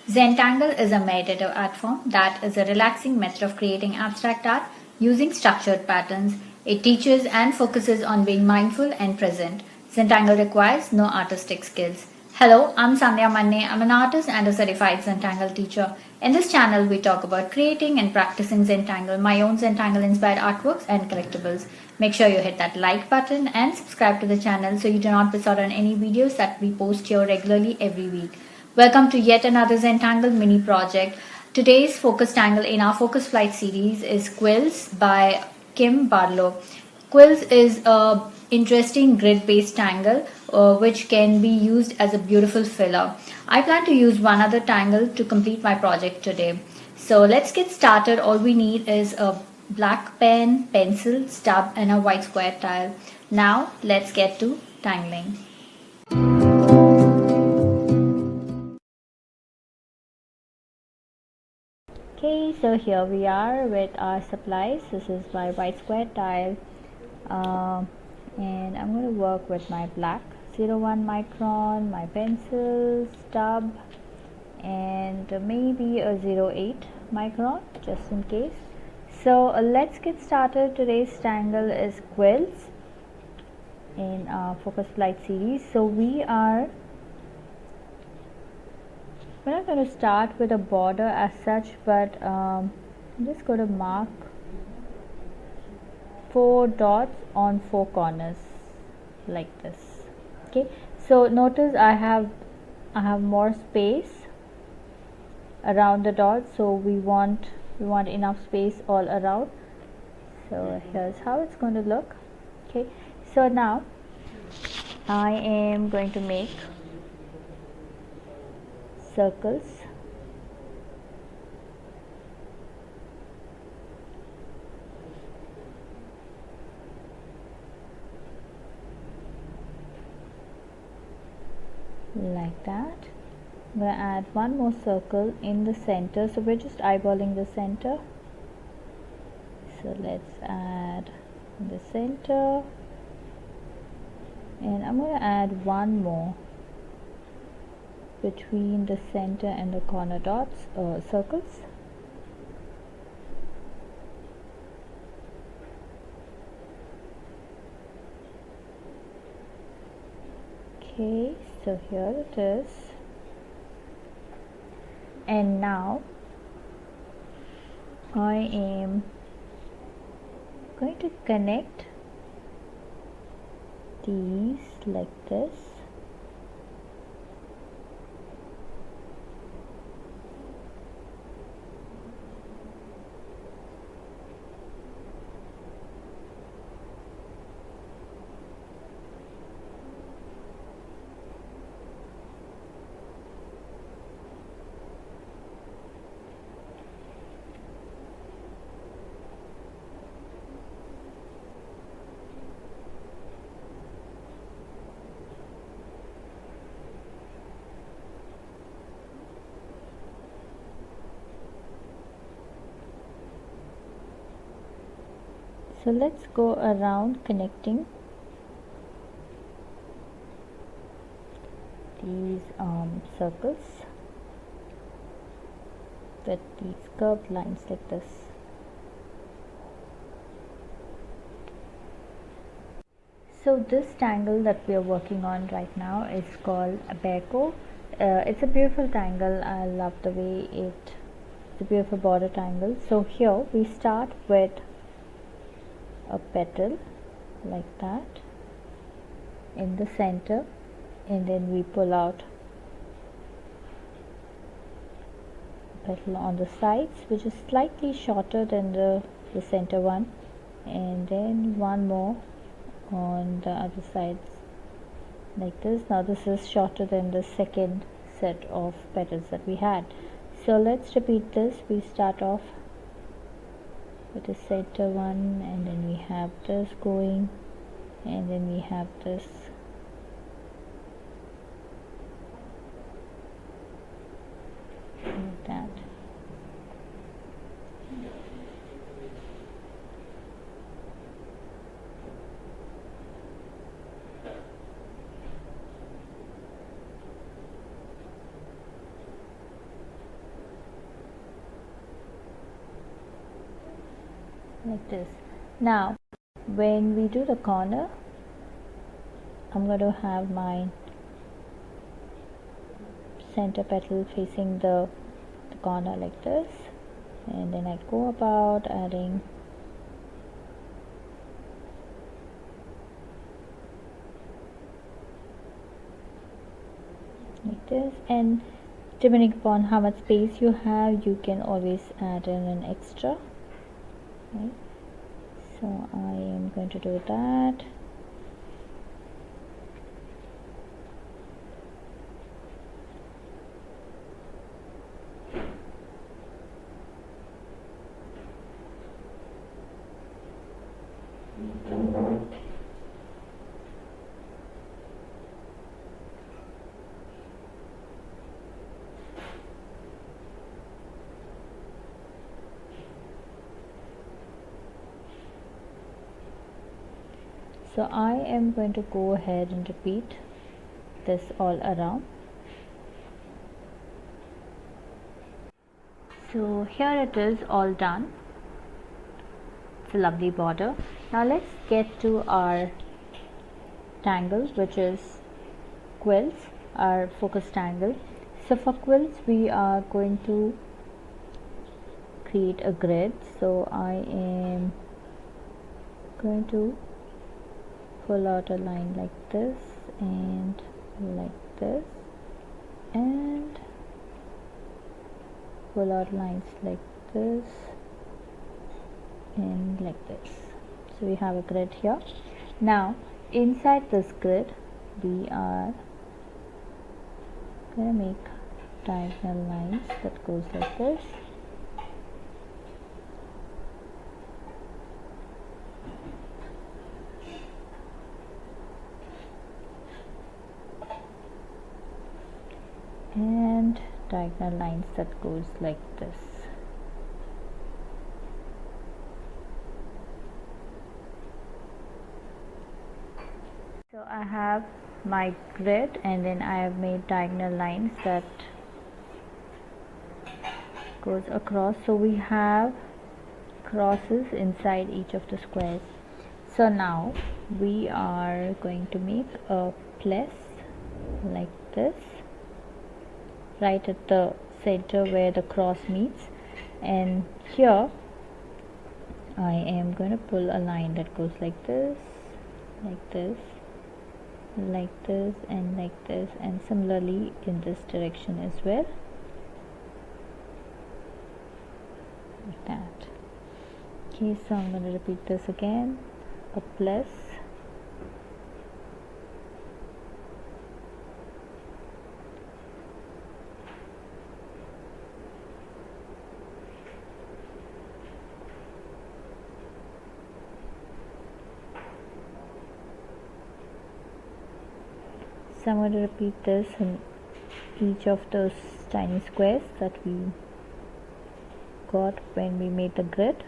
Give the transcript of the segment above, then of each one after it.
Zentangle is a meditative art form that is a relaxing method of creating abstract art using structured patterns. It teaches and focuses on being mindful and present. Zentangle requires no artistic skills. Hello, I'm SANDHYA MANNE. I'm an artist and a certified Zentangle teacher. In this channel, we talk about creating and practicing Zentangle, my own Zentangle inspired artworks and collectibles. Make sure you hit that like button and subscribe to the channel so you do not miss out on any videos that we post here regularly every week. Welcome to yet another Zentangle Mini Project. Today's focus tangle in our Focus Flight series is Quiltz by Kim Barlow. Quiltz is a interesting grid-based tangle which can be used as a beautiful filler. I plan to use one other tangle to complete my project today. So let's get started. All we need is a black pen, pencil, stub and a white square tile. Now let's get to tangling. Okay, so here we are with our supplies. This is my white square tile and I'm going to work with my black 01 micron, my pencil, stub and maybe a 08 micron just in case. So let's get started. Today's tangle is Quiltz in our Focus Flight series. So we're not going to start with a border as such, but I'm just going to mark 4 dots on 4 corners like this. Okay, so notice I have more space around the dots, so we want enough space all around. So here's how it's going to look. Okay, so now I am going to make circles like that. I'm going to add one more circle in the center, so we're just eyeballing the center. So let's add the center and I'm going to add one more between the center and the corner dots circles. Okay, so here it is. And now I am going to connect these like this. So let's go around connecting these circles with these curved lines like this. So this tangle that we are working on right now is called Abeko. It's a beautiful tangle. I love the way it's a beautiful border tangle. So here we start with a petal like that in the center and then we pull out a petal on the sides which is slightly shorter than the center one, and then one more on the other sides like this. Now this is shorter than the second set of petals that we had. So let's repeat this. We start off with the center one and then we have this going and then we have this like that. like this. Now when we do the corner, I'm going to have my center petal facing the corner like this, and then I go about adding like this, and depending upon how much space you have, you can always add in an extra, right? So I am going to do that. So I am going to go ahead and repeat this all around. So here it is all done. It's a lovely border. Now let's get to our tangle, which is quilts, our focus tangle. So for quilts we are going to create a grid. So I am going to pull out a line like this and like this, and pull out lines like this and like this. So we have a grid here. Now inside this grid we are going to make diagonal lines that goes like this. And diagonal lines that goes like this. So I have my grid, and then I have made diagonal lines that goes across. So we have crosses inside each of the squares. So now we are going to make a plus like this, right at the center where the cross meets, and here I am going to pull a line that goes like this, like this, like this, and like this, and similarly in this direction as well, like that. Okay, so I'm going to repeat this again, a plus, so I'm going to repeat this in each of those tiny squares that we got when we made the grid.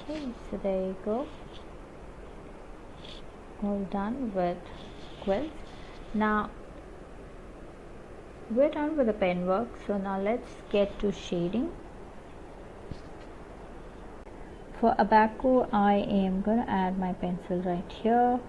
Okay, so there you go, all done with Quiltz. Now we're done with the pen work, so now let's get to shading. For Abeco, I am going to add my pencil right here.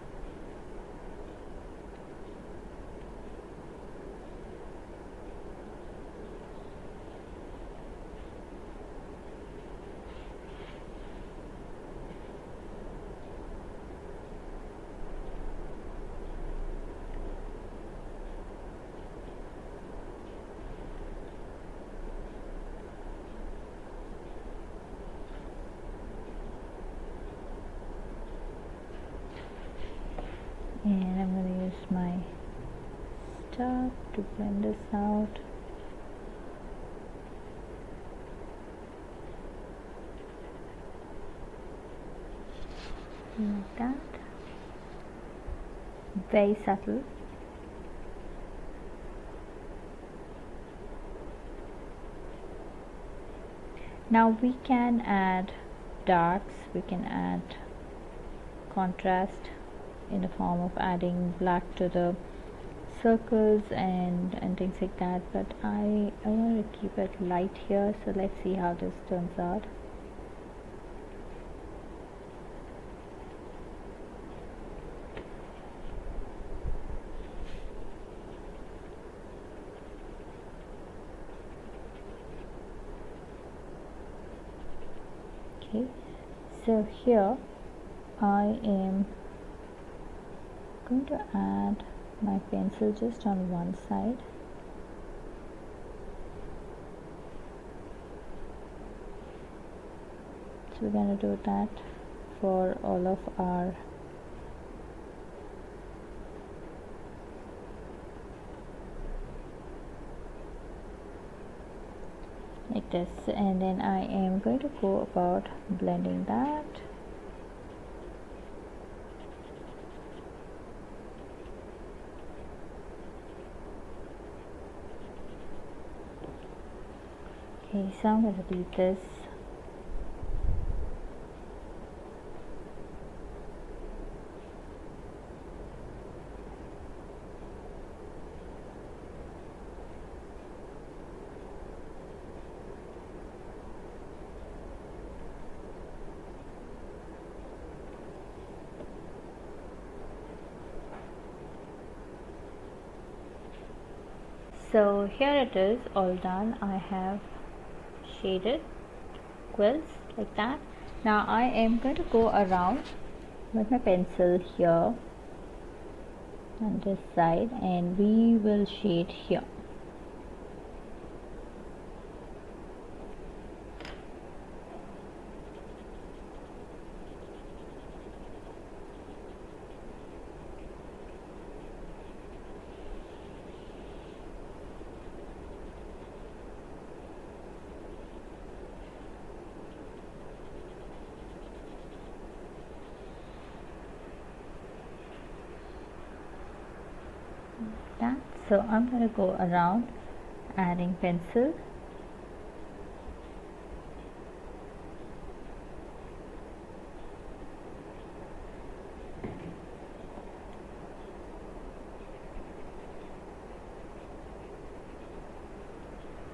And I'm going to use my stub to blend this out. Like that. Very subtle. Now we can add darks, we can add contrast in the form of adding black to the circles and things like that, but I want to keep it light here, so let's see how this turns out. Okay, so here I am going to add my pencil just on one side. So we're going to do that for all of our like this, and then I am going to go about blending that. Okay, so I'm going to leave this. So here it is, all done. I have shaded quills like that. Now I am going to go around with my pencil here on this side, and we will shade here. That. So I'm going to go around adding pencil.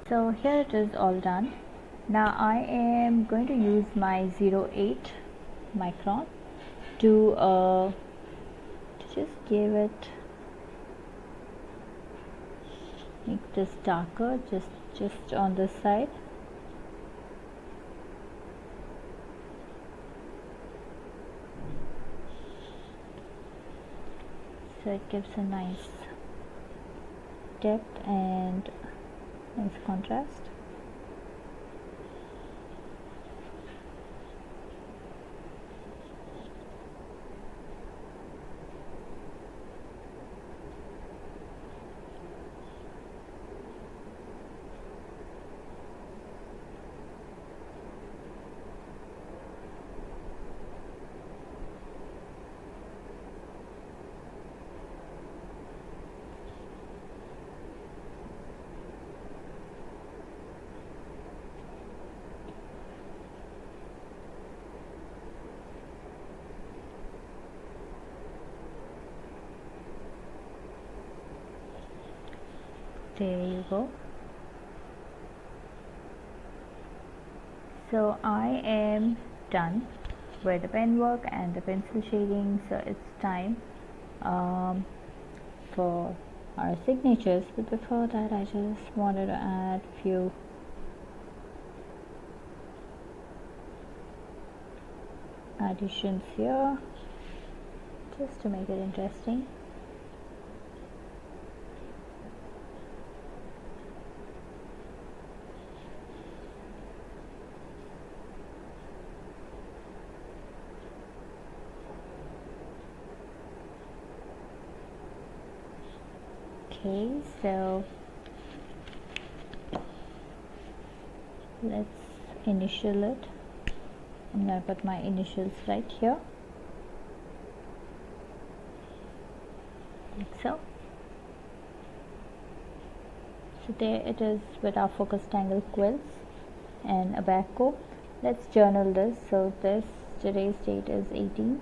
So here it is, all done. Now I am going to use my 08 micron to just give it, make this darker, just on this side. So it gives a nice depth and nice contrast. There you go. So I am done with the pen work and the pencil shading, so it's time for our signatures. But before that, I just wanted to add a few additions here just to make it interesting. Okay, so let's initial it. I'm going to put my initials right here, like so. So there it is with our focus tangle Quiltz and Abeko. Let's journal this. So today's date is 18th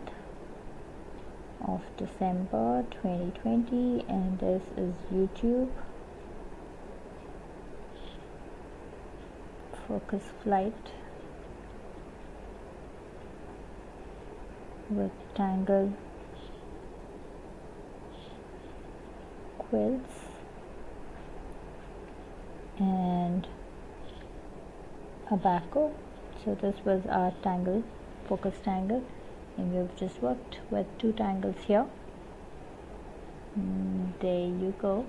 of December 2020, and this is YouTube focus flight with Tangle, Quiltz and Abeko. So this was our Tangle, focus Tangle, and we've just worked with 2 tangles here. There you go.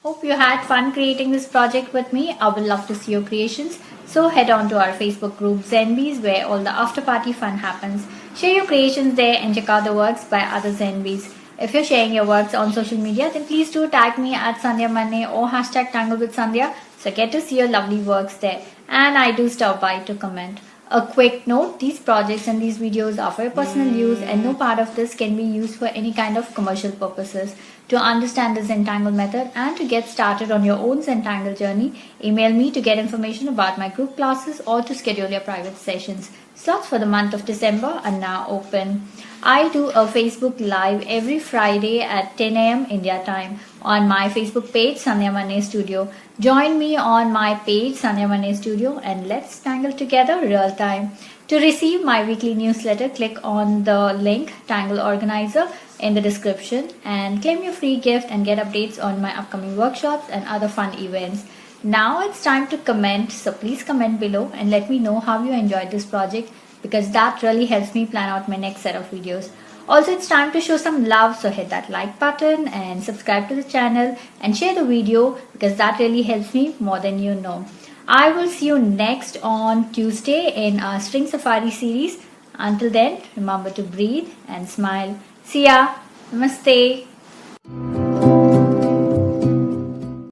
Hope you had fun creating this project with me. I would love to see your creations. So head on to our Facebook group Zenbeez, where all the after party fun happens. Share your creations there and check out the works by other Zenbeez. If you're sharing your works on social media, then please do tag me at SANDHYA MANNE or hashtag Tangle with Sandhya, so I get to see your lovely works there. And I do stop by to comment. A quick note, these projects and these videos are for your personal use, and no part of this can be used for any kind of commercial purposes. To understand the Zentangle method and to get started on your own Zentangle journey, email me to get information about my group classes or to schedule your private sessions. Slots for the month of December are now open. I do a Facebook Live every Friday at 10 a.m. India time on my Facebook page SANDHYA MANNE Studio. Join me on my page SANDHYA MANNE Studio and let's tangle together real time. To receive my weekly newsletter, click on the link Tangle Organizer in the description and claim your free gift and get updates on my upcoming workshops and other fun events. Now it's time to comment, so please comment below and let me know how you enjoyed this project, because that really helps me plan out my next set of videos. Also, it's time to show some love, so hit that like button and subscribe to the channel and share the video, because that really helps me more than you know. I will see you next on Tuesday in our String Safari series. Until then, remember to breathe and smile. See ya. Namaste.